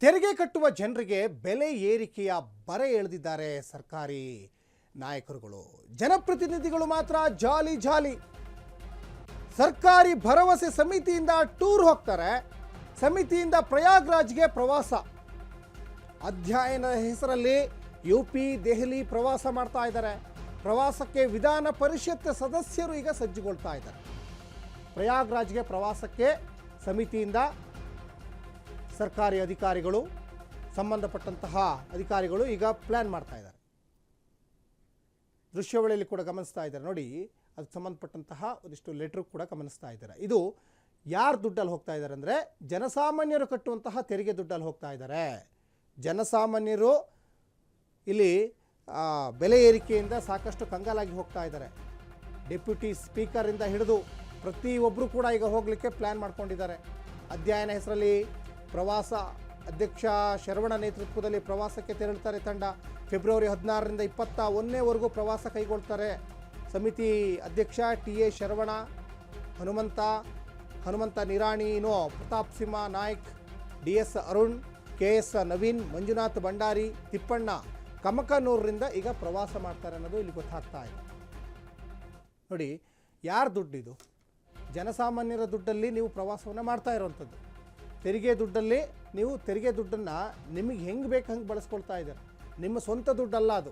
ತೆರಿಗೆ ಕಟ್ಟುವ ಜನರಿಗೆ ಬೆಲೆ ಏರಿಕೆಯ ಬರೆ ಎಳೆದಿದ್ದಾರೆ ಸರ್ಕಾರಿ ನಾಯಕರುಗಳು. ಜನಪ್ರತಿನಿಧಿಗಳು ಮಾತ್ರ ಜಾಲಿ ಜಾಲಿ. ಸರ್ಕಾರಿ ಭರವಸೆ ಸಮಿತಿಯಿಂದ ಟೂರ್ ಹೋಗ್ತಾರೆ, ಸಮಿತಿಯಿಂದ ಪ್ರಯಾಗ್ರಾಜ್ಗೆ ಪ್ರವಾಸ. ಅಧ್ಯಯನದ ಹೆಸರಲ್ಲಿ ಯುಪಿ ದೆಹಲಿ ಪ್ರವಾಸ ಮಾಡ್ತಾ ಇದ್ದಾರೆ. ಪ್ರವಾಸಕ್ಕೆ ವಿಧಾನ ಪರಿಷತ್ ಸದಸ್ಯರು ಈಗ ಸಜ್ಜುಗೊಳ್ತಾ ಇದ್ದಾರೆ. ಪ್ರಯಾಗ್ರಾಜ್ಗೆ ಪ್ರವಾಸಕ್ಕೆ ಸಮಿತಿಯಿಂದ ಸರ್ಕಾರಿ ಅಧಿಕಾರಿಗಳು, ಸಂಬಂಧಪಟ್ಟಂತಹ ಅಧಿಕಾರಿಗಳು ಈಗ ಪ್ಲ್ಯಾನ್ ಮಾಡ್ತಾ ಇದ್ದಾರೆ. ದೃಶ್ಯಾವಳಿಯಲ್ಲಿ ಕೂಡ ಗಮನಿಸ್ತಾ ಇದ್ದಾರೆ ನೋಡಿ. ಅದಕ್ಕೆ ಸಂಬಂಧಪಟ್ಟಂತಹ ಒಂದಿಷ್ಟು ಲೆಟ್ರು ಕೂಡ ಗಮನಿಸ್ತಾ ಇದ್ದಾರೆ. ಇದು ಯಾರು ದುಡ್ಡಲ್ಲಿ ಹೋಗ್ತಾ ಇದ್ದಾರೆ ಅಂದರೆ ಜನಸಾಮಾನ್ಯರು ಕಟ್ಟುವಂತಹ ತೆರಿಗೆ ದುಡ್ಡಲ್ಲಿ ಹೋಗ್ತಾ ಇದ್ದಾರೆ. ಜನಸಾಮಾನ್ಯರು ಇಲ್ಲಿ ಬೆಲೆ ಏರಿಕೆಯಿಂದ ಸಾಕಷ್ಟು ಕಂಗಾಲಾಗಿ ಹೋಗ್ತಾ ಇದ್ದಾರೆ. ಡೆಪ್ಯೂಟಿ ಸ್ಪೀಕರಿಂದ ಹಿಡಿದು ಪ್ರತಿಯೊಬ್ಬರು ಕೂಡ ಈಗ ಹೋಗಲಿಕ್ಕೆ ಪ್ಲ್ಯಾನ್ ಮಾಡ್ಕೊಂಡಿದ್ದಾರೆ. ಅಧ್ಯಯನ ಹೆಸರಲ್ಲಿ ಪ್ರವಾಸ. ಅಧ್ಯಕ್ಷ ಶರವಣ ನೇತೃತ್ವದಲ್ಲಿ ಪ್ರವಾಸಕ್ಕೆ ತೆರಳುತ್ತಾರೆ ತಂಡ. ಫೆಬ್ರವರಿ 16ರಿಂದ 21ವರೆಗೂ ಪ್ರವಾಸ ಕೈಗೊಳ್ತಾರೆ. ಸಮಿತಿ ಅಧ್ಯಕ್ಷ ಟಿ.ಎ. ಶರವಣ, ಹನುಮಂತ ನಿರಾಣಿ, ಪ್ರತಾಪ್ ಸಿಂಹ ನಾಯ್ಕ್, ಡಿ.ಎಸ್. ಅರುಣ್, ಕೆ.ಎಸ್. ನವೀನ್, ಮಂಜುನಾಥ್ ಭಂಡಾರಿ, ತಿಪ್ಪಣ್ಣ ಕಮಕನೂರರಿಂದ ಈಗ ಪ್ರವಾಸ ಮಾಡ್ತಾರೆ ಅನ್ನೋದು ಇಲ್ಲಿ ಗೊತ್ತಾಗ್ತಾ ಇದೆ ನೋಡಿ. ಯಾರ ದುಡ್ಡಿದು? ಜನಸಾಮಾನ್ಯರ ದುಡ್ಡಲ್ಲಿ ನೀವು ಪ್ರವಾಸವನ್ನು ಮಾಡ್ತಾ ಇರೋವಂಥದ್ದು. ತೆರಿಗೆ ದುಡ್ಡಲ್ಲಿ ನೀವು ತೆರಿಗೆ ದುಡ್ಡನ್ನು ನಿಮಗೆ ಹೆಂಗೆ ಬೇಕು ಹಂಗೆ ಬಳಸ್ಕೊಳ್ತಾ ಇದ್ದಾರೆ. ನಿಮ್ಮ ಸ್ವಂತ ದುಡ್ಡಲ್ಲ ಅದು.